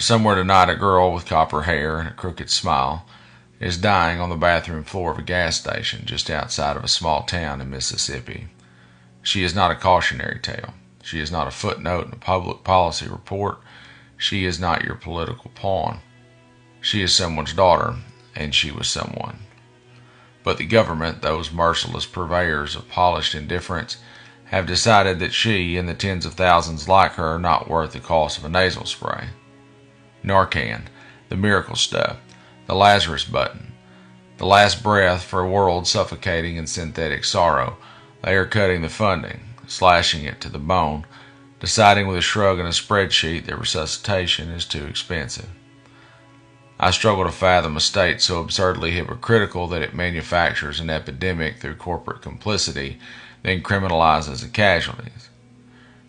Somewhere tonight, a girl with copper hair and a crooked smile is dying on the bathroom floor of a gas station just outside of a small town in Mississippi. She is not a cautionary tale. She is not a footnote in a public policy report. She is not your political pawn. She is someone's daughter, and she was someone. But the government, those merciless purveyors of polished indifference, have decided that she and the tens of thousands like her are not worth the cost of a nasal spray. Narcan, the miracle stuff, the Lazarus button, the last breath for a world suffocating in synthetic sorrow. They are cutting the funding, slashing it to the bone, deciding with a shrug and a spreadsheet that resuscitation is too expensive. I struggle to fathom a state so absurdly hypocritical that it manufactures an epidemic through corporate complicity, then criminalizes the casualties.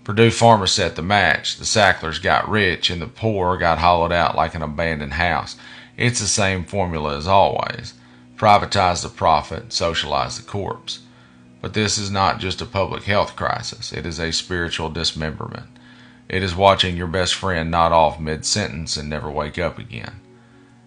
Purdue Pharma set the match. The Sacklers got rich and the poor got hollowed out like an abandoned house. It's the same formula as always. Privatize the profit, socialize the corpse. But this is not just a public health crisis. It is a spiritual dismemberment. It is watching your best friend nod off mid-sentence and never wake up again.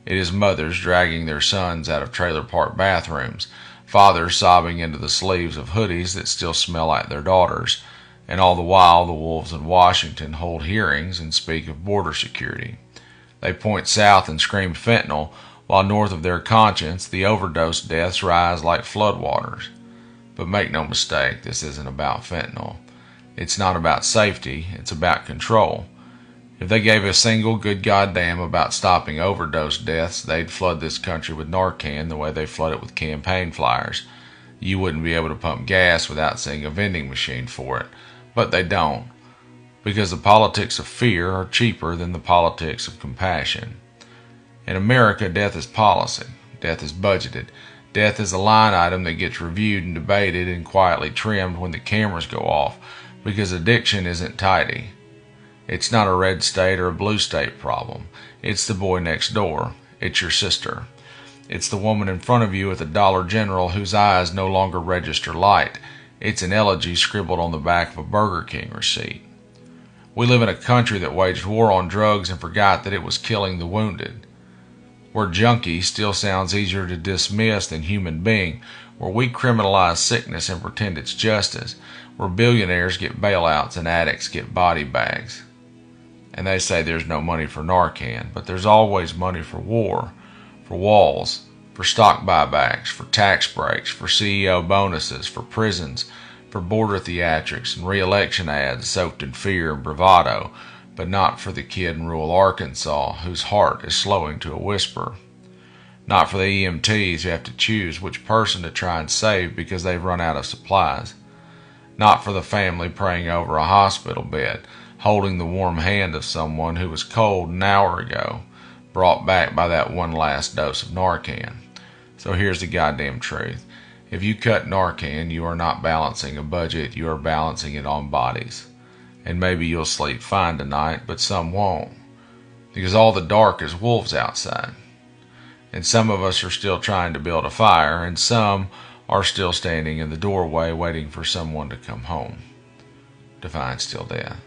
It is mothers dragging their sons out of trailer park bathrooms, fathers sobbing into the sleeves of hoodies that still smell like their daughters, and all the while the wolves in Washington hold hearings and speak of border security. They point south and scream fentanyl, while north of their conscience the overdose deaths rise like floodwaters. But make no mistake, this isn't about fentanyl. It's not about safety, it's about control. If they gave a single good goddamn about stopping overdose deaths, they'd flood this country with Narcan the way they flood it with campaign flyers. You wouldn't be able to pump gas without seeing a vending machine for it. But they don't, because the politics of fear are cheaper than the politics of compassion. In America, death is policy. Death is budgeted. Death is a line item that gets reviewed and debated and quietly trimmed when the cameras go off, because addiction isn't tidy. It's not a red state or a blue state problem. It's the boy next door. It's your sister. It's the woman in front of you at the Dollar General whose eyes no longer register light. It's an elegy scribbled on the back of a Burger King receipt. We live in a country that waged war on drugs and forgot that it was killing the wounded. Where junkie still sounds easier to dismiss than human being, where we criminalize sickness and pretend it's justice, where billionaires get bailouts and addicts get body bags. And they say there's no money for Narcan, but there's always money for war, for walls, for stock buybacks, for tax breaks, for CEO bonuses, for prisons, for border theatrics and re-election ads soaked in fear and bravado, but not for the kid in rural Arkansas whose heart is slowing to a whisper. Not for the EMTs who have to choose which person to try and save because they've run out of supplies. Not for the family praying over a hospital bed, holding the warm hand of someone who was cold an hour ago, brought back by that one last dose of Narcan. So here's the goddamn truth. If you cut Narcan, you are not balancing a budget, you are balancing it on bodies. And maybe you'll sleep fine tonight, but some won't. Because all the dark is wolves outside. And some of us are still trying to build a fire, and some are still standing in the doorway waiting for someone to come home. Define still death.